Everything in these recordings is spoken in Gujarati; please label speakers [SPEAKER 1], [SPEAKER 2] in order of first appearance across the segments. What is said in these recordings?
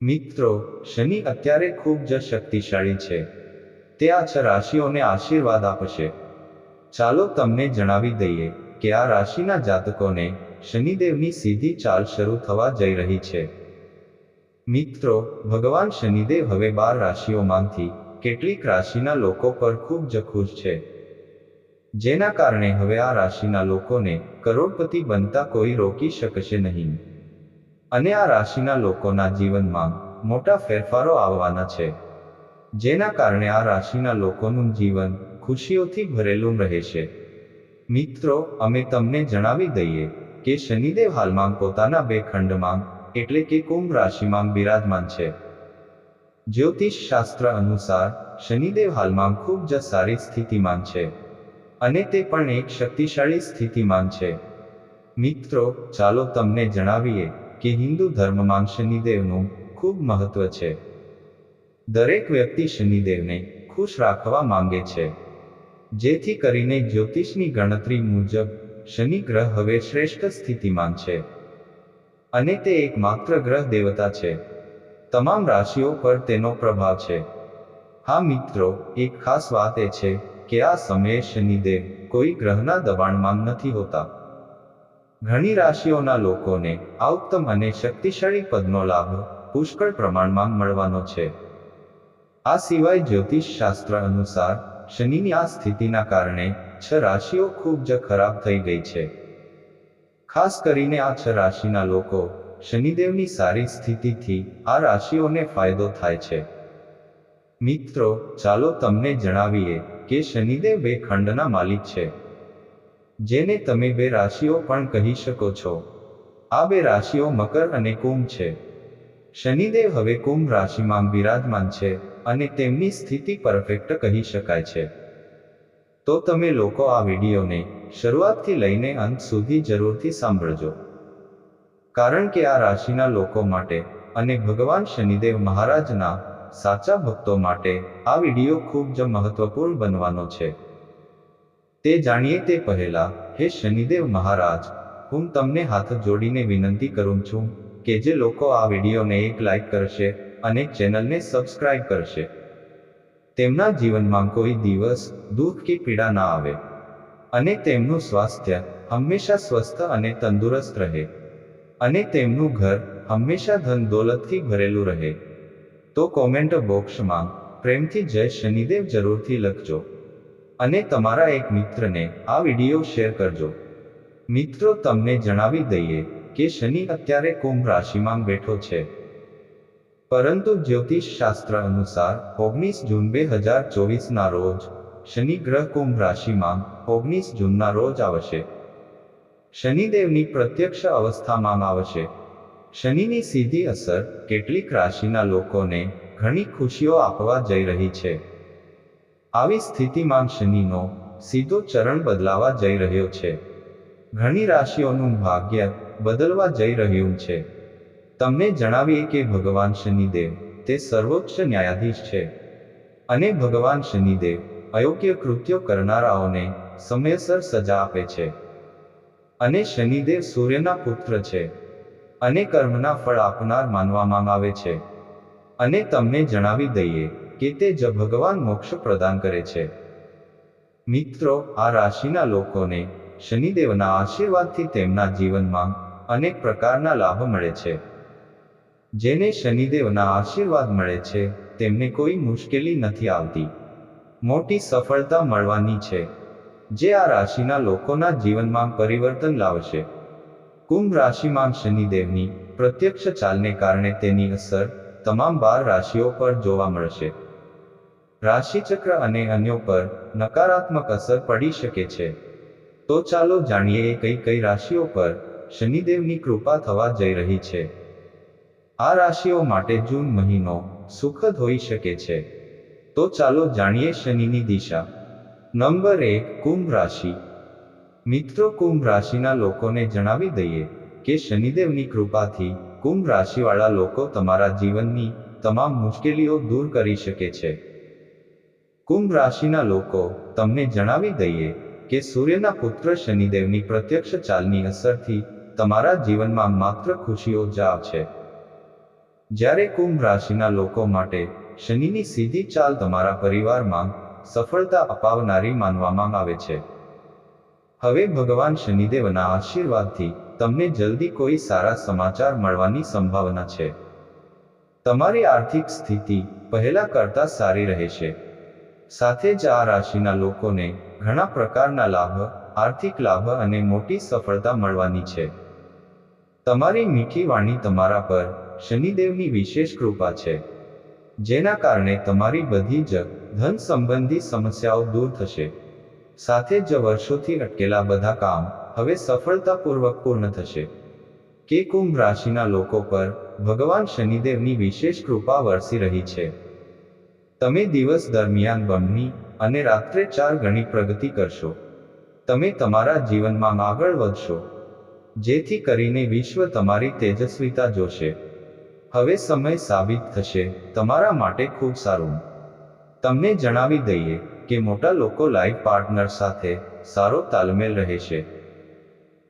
[SPEAKER 1] મિત્રો, શનિ અત્યારે ખૂબ જ શક્તિશાળી છે. તે આ 6 રાશિઓને આશીર્વાદ આપશે. ચાલો તમને જણાવી દઈએ કે આ રાશિના જાતકોને શનિદેવની સીધી ચાલ શરૂ થવા જઈ રહી છે. મિત્રો, ભગવાન શનિદેવ હવે 12 રાશિઓમાંથી કેટલીક રાશિના લોકો પર ખૂબ જ ખુશ છે. જેના કારણે હવે આ રાશિના લોકોને કરોડપતિ બનતા કોઈ રોકી શકશે નહીં. અને આ રાશિના લોકોના જીવનમાં મોટા ફેરફારો આવવાના છે. જેના કારણે આ રાશિના લોકોનું જીવન ખુશીઓથી ભરેલું રહેશે. મિત્રો, અમે તમને જણાવી દઈએ કે શનિદેવ હાલમાં પોતાના 2 ખંડમાં એટલે કે કુંભ રાશિમાં બિરાજમાન છે. જ્યોતિષ શાસ્ત્ર અનુસાર શનિદેવ હાલમાં ખૂબ જ સારી સ્થિતિમાન છે. અને તે પણ એક શક્તિશાળી સ્થિતિમાન છે. મિત્રો, ચાલો તમને જણાવીએ કે હિન્દુ ધર્મમાં શનિદેવનું ખૂબ મહત્વ છે. દરેક વ્યક્તિ શનિદેવને ખુશ રાખવા માંગે છે. જેથી કરીને જ્યોતિષની ગણતરી મુજબ શનિ ગ્રહ હવે શ્રેષ્ઠ સ્થિતિમાન છે. અને તે એકમાત્ર ગ્રહ દેવતા છે. તમામ રાશિઓ પર તેનો પ્રભાવ છે. હા મિત્રો, એક ખાસ વાત એ છે કે આ સમયે શનિદેવ કોઈ ગ્રહના દબાણમાં નથી હોતા. ઘણી રાશિઓના લોકોને આ ઉત્તમ અને શક્તિશાળી પદનો લાભ પુષ્કળ પ્રમાણમાં મળવાનો છે. આ સિવાય જ્યોતિષ શાસ્ત્ર અનુસાર શનિની આ સ્થિતિના કારણે 6 રાશિઓ ખૂબ જ ખરાબ થઈ ગઈ છે. ખાસ કરીને આ 6 રાશિના લોકો શનિદેવની સારી સ્થિતિથી આ રાશિઓને ફાયદો થાય છે. મિત્રો, ચાલો તમને જણાવીએ કે શનિદેવ 2 ખંડના માલિક છે. જેને તમે 2 રાશિઓ પણ કહી શકો છો. આ 2 રાશિઓ મકર અને કુંભ છે. શનિદેવ હવે કુંભ રાશિમાં બિરાજમાન છે અને તેમની સ્થિતિ પરફેક્ટ કહી શકાય છે. તો તમે લોકો આ વિડીયોને શરૂઆતથી લઈને અંત સુધી જરૂરથી સાંભળજો. કારણ કે આ રાશિના લોકો માટે અને ભગવાન શનિદેવ મહારાજના સાચા ભક્તો માટે આ વિડીયો ખૂબ જ મહત્વપૂર્ણ બનવાનો છે. તે જાણીએ તે પહેલા, હે શનિદેવ મહારાજ, હું તમને હાથ જોડીને વિનંતી કરું છું કે જે લોકો આ વિડીયોને એક લાઈક કરશે અને ચેનલને સબસ્ક્રાઇબ કરશે, તેમના જીવનમાં કોઈ દિવસ દુઃખ કે પીડા ના આવે અને તેમનું સ્વાસ્થ્ય હંમેશા સ્વસ્થ અને તંદુરસ્ત રહે અને તેમનું ઘર હંમેશા ધન દોલતથી ભરેલું રહે. તો કોમેન્ટ બોક્સમાં પ્રેમથી જય શનિદેવ જરૂરથી લખજો અને તમારા એક મિત્રને આ વિડીયો શેર કરજો. મિત્રો, તમને જણાવી દઈએ કે શનિ અત્યારે કુંભ રાશિમાં બેઠો છે. પરંતુ જ્યોતિષ શાસ્ત્ર અનુસાર 19 જૂન 2024 ના રોજ શનિ ગ્રહ કુંભ રાશિમાં 19 જૂનના રોજ આવશે. શનિદેવની પ્રત્યક્ષ અવસ્થામાં આવશે. શનિની સીધી અસર કેટલીક રાશિના લોકોને ઘણી ખુશીઓ આપવા જઈ રહી છે. આવી સ્થિતિમાં શનિનો સીધો ચરણ બદલાવા જઈ રહ્યો છે. ઘણી રાશિઓનું ભાગ્ય બદલવા જઈ રહ્યું છે. તમને જણાવીએ કે ભગવાન શનિદેવ તે સર્વોચ્ચ ન્યાયાધીશ છે. અને ભગવાન શનિદેવ અયોગ્ય કૃત્યો કરનારાઓને સમયસર સજા આપે છે. અને શનિદેવ સૂર્યના પુત્ર છે અને કર્મના ફળ આપનાર માનવામાં આવે છે. અને તમને જણાવી દઈએ કે તે જ ભગવાન મોક્ષ પ્રદાન કરે છે. મિત્રો, આ રાશિના લોકોને શનિદેવના આશીર્વાદથી તેમના જીવનમાં અનેક પ્રકારના લાભ મળે છે. જેને શનિદેવના આશીર્વાદ મળે છે તેમને કોઈ મુશ્કેલી નથી આવતી. મોટી સફળતા મળવાની છે, જે આ રાશિના લોકોના જીવનમાં પરિવર્તન લાવશે. કુંભ રાશિમાં શનિદેવની પ્રત્યક્ષ ચાલને કારણે તેની અસર તમામ 12 રાશિઓ પર જોવા મળશે. રાશિચક્ર અને અન્યો પર નકારાત્મક અસર પડી શકે છે. તો ચાલો જાણીએ કઈ કઈ રાશિઓ પર શનિદેવની કૃપા થવા જઈ રહી છે. આ રાશિઓ માટે જૂન મહિનો સુખદ હોઈ શકે છે. તો ચાલો જાણીએ શનિની દિશા. નંબર 1, કુંભ રાશિ. મિત્રો, કુંભ રાશિના લોકોને જણાવી દઈએ કે શનિદેવની કૃપાથી કુંભ રાશિવાળા લોકો તમારા જીવનની તમામ મુશ્કેલીઓ દૂર કરી શકે છે. કુંભ રાશિના લોકો, તમને જણાવી દઈએ કે સૂર્યના પુત્ર શનિદેવની પ્રત્યક્ષ ચાલની અસરથી તમારા જીવનમાં માત્ર ખુશીઓ જ આવશે. જ્યારે કુંભ રાશિના લોકો માટે શનિની સીધી ચાલ તમારા પરિવારમાં સફળતા અપાવનારી માનવામાં આવે છે. હવે ભગવાન શનિદેવના આશીર્વાદથી તમને જલ્દી કોઈ સારા સમાચાર મળવાની સંભાવના છે. તમારી આર્થિક સ્થિતિ પહેલા કરતા સારી રહેશે. સાથે જ આ રાશિના લોકોને ઘણા પ્રકારના લાભ, આર્થિક લાભ અને મોટી સફળતા મળવાની છે. તમારી મીઠી વાણી તમારા પર શનિદેવની વિશેષ કૃપા છે, જેના કારણે તમારી બધી જ ધન સંબંધી સમસ્યાઓ દૂર થશે. સાથે જ વર્ષોથી અટકેલા બધા કામ હવે સફળતાપૂર્વક પૂર્ણ થશે. કે કુંભ રાશિના લોકો પર ભગવાન શનિદેવની વિશેષ કૃપા વરસી રહી છે. તમે દિવસ દરમિયાન બમણી અને રાત્રે 4 ગણી પ્રગતિ કરશો. તમે તમારા જીવનમાં આગળ વધશો, જેથી કરીને વિશ્વ તમારી તેજસ્વીતા જોશે. હવે સમય સાબિત થશે તમારા માટે ખૂબ સારું. તમને જણાવી દઈએ કે મોટા લોકો લાઈફ પાર્ટનર સાથે સારો તાલમેલ રહેશે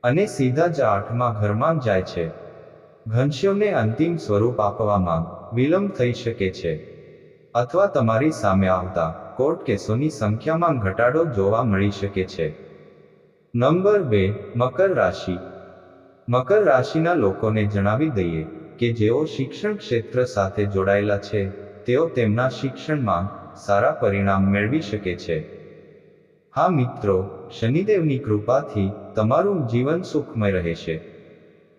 [SPEAKER 1] અને સીધા જ 8મા ઘરમાં જાય છે. ઘનશ્યોને અંતિમ સ્વરૂપ આપવામાં વિલંબ થઈ શકે છે, અથવા તમારી સામે આવતા કોર્ટ કેસોની સંખ્યામાં ઘટાડો જોવા મળી શકે છે. નંબર 2, મકર રાશિ. મકર રાશિના લોકોને જણાવી દઈએ કે જેઓ શિક્ષણ ક્ષેત્ર સાથે જોડાયેલા છે, તેઓ તેમના શિક્ષણમાં સારા પરિણામ મેળવી શકે છે. હા મિત્રો, શનિદેવની કૃપાથી તમારું જીવન સુખમય રહેશે.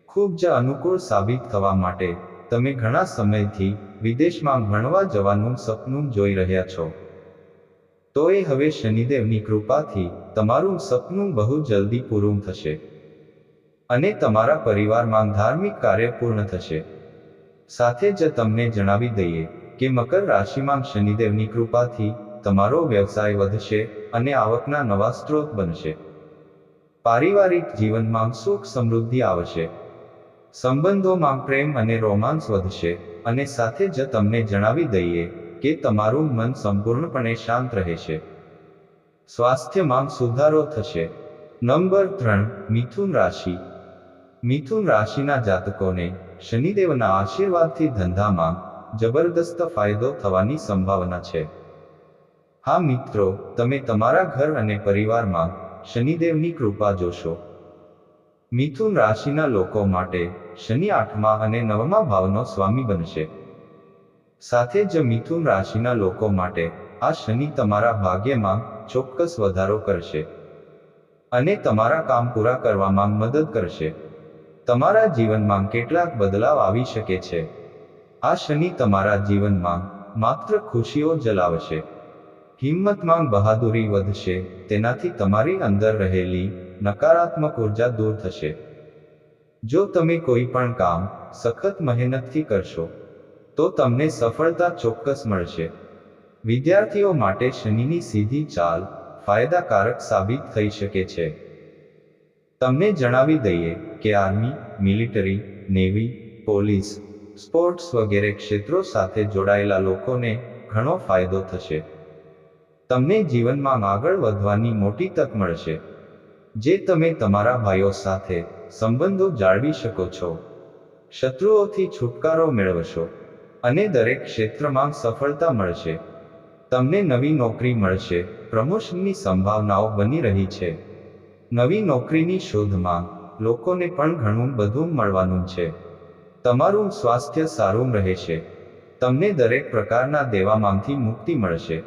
[SPEAKER 1] ખૂબ જ અનુકૂળ સાબિત થવા માટે તમે ઘણા સમયથી વિદેશમાં ભણવા જવાનું સપનું જોઈ રહ્યા છો. તો એ હવે શનિદેવની કૃપાથી તમારું સપનું બહુ જલ્દી પૂરું થશે અને તમારા પરિવારમાં ધાર્મિક કાર્ય પૂર્ણ થશે. સાથે જ તમને જણાવી દઈએ કે મકર રાશિમાં શનિદેવની કૃપાથી તમારો વ્યવસાય વધશે અને આવકના નવા સ્ત્રોત બનશે. પારિવારિક જીવનમાં સુખ સમૃદ્ધિ આવશે. સંબંધોમાં પ્રેમ અને રોમાંસ વધશે અને સાથે જ તમને જણાવી દઈએ કે તમારું મન સંપૂર્ણપણે શાંત રહેશે. સ્વાસ્થ્યમાં સુધારો થશે. નંબર 3, મિથુન રાશિ. મિથુન રાશિના જાતકોને શનિદેવના આશીર્વાદથી ધંધામાં જબરદસ્ત ફાયદો થવાની સંભાવના છે. હા મિત્રો, તમે તમારા ઘર અને પરિવારમાં શનિદેવની કૃપા જોશો. મિથુન રાશિના લોકો માટે શનિ 8મા અને 9મા ભાવનો સ્વામી બનશે. સાથે જ મિથુન રાશિના લોકો માટે આ શનિ તમારા ભાગ્યમાં ચોક્કસ વધારો કરશે અને તમારા કામ પૂરા કરવામાં મદદ કરશે. તમારા જીવનમાં કેટલાક બદલાવ આવી શકે છે. આ શનિ તમારા જીવનમાં માત્ર ખુશીઓ જ લાવશે. હિંમતમાં બહાદુરી વધશે, તેનાથી તમારી અંદર રહેલી નકારાત્મક ઉર્જા દૂર થશે. જો તમે કોઈ પણ કામ સખત મહેનતથી કરશો, તો તમને સફળતા ચોક્કસ મળશે. વિદ્યાર્થીઓ માટે શનિની સીધી ચાલ ફાયદાકારક સાબિત થઈ શકે છે. તમને જણાવી દઈએ કે army, military, navy, police, sports વગેરે ક્ષેત્રો સાથે જોડાયેલા લોકોને ઘણો ફાયદો થશે. તમને જીવનમાં આગળ વધવાની મોટી તક મળશે, જે તમે તમારા ભાઈઓ સાથે સંબંધો જાળવી શકો છો. શત્રુઓથી છુટકારો મેળવશો અને દરેક ક્ષેત્રમાં સફળતા મળશે. તમને નવી નોકરી મળશે. પ્રમોશનની સંભાવનાઓ બની રહી છે. નવી નોકરીની શોધમાં લોકોને પણ ઘણું બધું મળવાનું છે. તમારું સ્વાસ્થ્ય સારું રહેશે. તમને દરેક પ્રકારના દેવામાંથી મુક્તિ મળશે.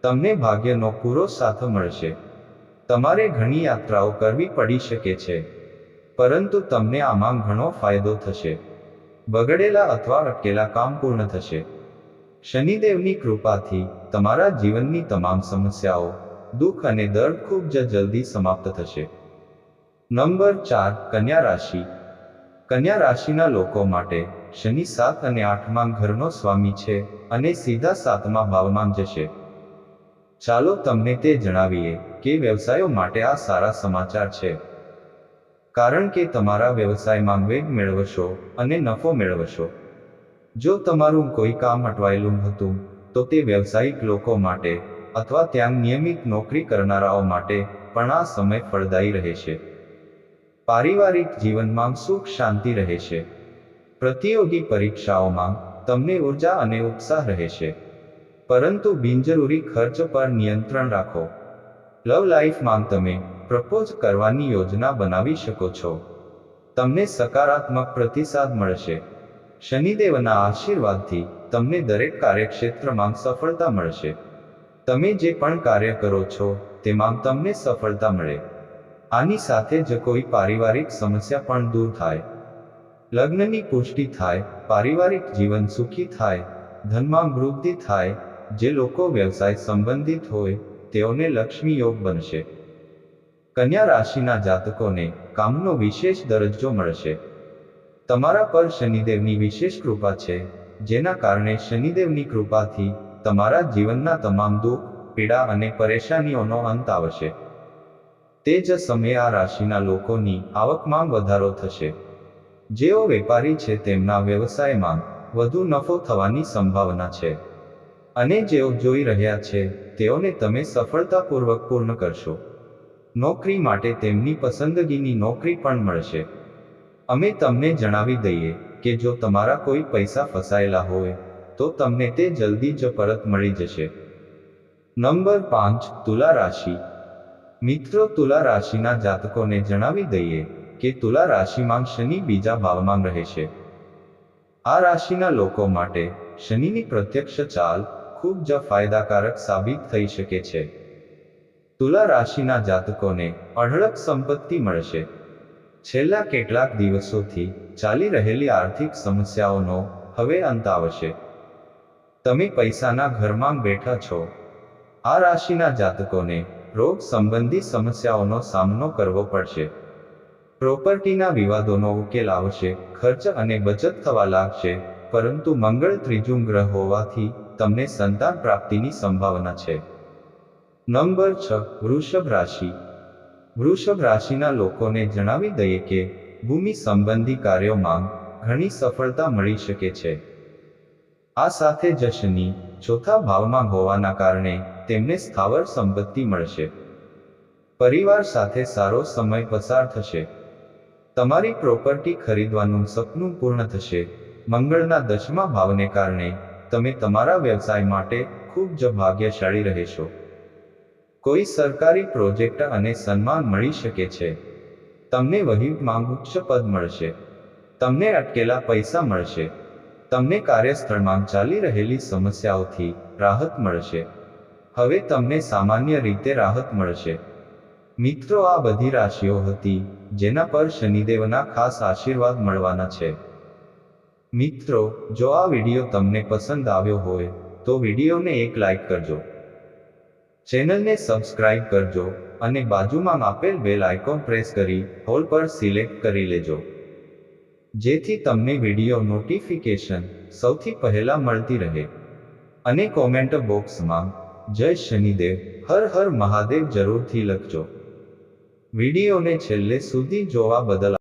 [SPEAKER 1] તમને ભાગ્યનો પૂરો સાથ મળશે. તમારે ઘણી યાત્રાઓ કરવી પડી શકે છે, પરંતુ તમને આમાં ઘણો ફાયદો થશે. બગડેલા અથવા અટકેલા કામ પૂર્ણ થશે. શનિદેવની કૃપાથી તમારા જીવનની તમામ સમસ્યાઓ, દુઃખ અને દર્દ ખૂબ જ જલ્દી સમાપ્ત થશે. નંબર 4, કન્યા રાશિ. કન્યા રાશિના લોકો માટે શનિ 7 અને 8મા ઘરનો સ્વામી છે અને સીધા 7મા ભાવમાં જશે. ચાલો તમને તે જણાવીએ કે વ્યવસાયો માટે આ સારા સમાચાર છે, કારણ કે તમારા વ્યવસાયમાં વેગ મેળવશો અને નફો મેળવશો. જો તમારું કોઈ કામ અટવાયેલું હતું, તો તે વ્યવસાયિક લોકો માટે અથવા ત્યાં નિયમિત નોકરી કરનારાઓ માટે પણ આ સમય ફળદાયી રહેશે. પારિવારિક જીવનમાં સુખ શાંતિ રહેશે. પ્રતિયોગી પરીક્ષાઓમાં તમને ઉર્જા અને ઉત્સાહ રહેશે, પરંતુ બિનજરૂરી ખર્ચ પર નિયંત્રણ રાખો. લવ લાઈફમાં તમે પ્રપોઝ કરવાની યોજના બનાવી શકો છો. તમને સકારાત્મક પ્રતિસાદ મળશે. શનિદેવના આશીર્વાદથી તમને દરેક કાર્યક્ષેત્રમાં સફળતા મળશે. તમે જે પણ કાર્ય કરો છો તેમાં તમને સફળતા મળે. આની સાથે જ કોઈ પારિવારિક સમસ્યા પણ દૂર થાય. લગ્નની પુષ્ટિ થાય, પારિવારિક જીવન સુખી થાય, ધનમાં વૃદ્ધિ થાય. જે લોકો વ્યવસાય સંબંધિત હોય તેઓને લક્ષ્મી યોગ બનશે. કન્યા રાશિના જાતકોને કામનો વિશેષ દરજ્જો મળશે. તમારા પર શનિદેવની વિશેષ કૃપા છે, જેના કારણે શનિદેવની કૃપાથી તમારા જીવનના તમામ દુઃખ, પીડા અને પરેશાનીઓનો અંત આવશે. તે જ સમયે આ રાશિના લોકોની આવકમાં વધારો થશે. જેઓ વેપારી છે તેમના વ્યવસાયમાં વધુ નફો થવાની સંભાવના છે, અને જેઓ જોઈ રહ્યા છે તેઓને તમે સફળતાપૂર્વક પૂર્ણ કરશો. નોકરી માટે તેમની પસંદગીની નોકરી પણ મળશે. અમે તમને જણાવી દઈએ કે જો તમારા કોઈ પૈસા ફસાયેલા હોય તો તમને તે જલ્દી જ પરત મળી જશે. નંબર 5, તુલા રાશિ. મિત્રો, તુલા રાશિના જાતકોને જણાવી દઈએ કે તુલા રાશિમાં શનિ બીજા ભાવમાં રહેશે. આ રાશિના લોકો માટે શનિની પ્રત્યક્ષ ચાલ ખૂબ જ ફાયદાકારક સાબિત થઈ શકે છે. તુલા રાશિના જાતકોને અઢળક સંપત્તિ મળશે. છેલ્લા કેટલાક દિવસોથી ચાલી રહેલી આર્થિક સમસ્યાઓનો હવે અંત આવશે. તમે પૈસાના ઘરમાં બેઠા છો. આ રાશિના જાતકોને રોગ સંબંધી સમસ્યાઓનો સામનો કરવો પડશે. પ્રોપર્ટીના વિવાદોનો ઉકેલ આવશે. ખર્ચ અને બચત થવા લાગશે, પરંતુ મંગળ ત્રીજું ગ્રહ હોવાથી તમને સંતાન પ્રાપ્તિની સંભાવના છે. નંબર 6, વૃષભ રાશિ. વૃષભ રાશિના લોકોને જણાવી દઈએ કે ભૂમિ સંબંધી કાર્યોમાં ઘણી સફળતા મળી શકે છે. આ સાથે જ શનિ ચોથા ભાવમાં હોવાના કારણે તેમને સ્થાવર સંપત્તિ મળશે. પરિવાર સાથે સારો સમય પસાર થશે. તમારી પ્રોપર્ટી ખરીદવાનું સપનું પૂર્ણ થશે. મંગળના 10મા ભાવને કારણે તમે તમારા વ્યવસાય માટે ખૂબ જ ભાગ્યશાળી રહેશો. કોઈ સરકારી પ્રોજેક્ટ અને સન્માન મળી શકે છે. તમને વહીવટમાં ઉચ્ચ પદ મળશે. તમને અટકેલા પૈસા મળશે. તમને કાર્યસ્થળમાં ચાલી રહેલી સમસ્યાઓથી રાહત મળશે. હવે તમને સામાન્ય રીતે રાહત મળશે. મિત્રો, આ બધી રાશિઓ હતી જેના પર શનિદેવના ખાસ આશીર્વાદ મળવાના છે. મિત્રો, જો આ વિડીયો તમને પસંદ આવ્યો હોય તો વિડીયોને એક લાઈક કરજો, ચેનલને સબસ્ક્રાઇબ કરજો અને બાજુમાં આપેલ બેલ આઇકોન પ્રેસ કરી ઓલ પર સિલેક્ટ કરી લેજો, જેથી તમને વિડીયો નોટિફિકેશન સૌથી પહેલા મળતી રહે. અને કોમેન્ટ બોક્સમાં જય શનિદેવ, હર હર મહાદેવ જરૂરથી લખજો. વિડીયોને છેલ્લે સુધી જોવા બદલ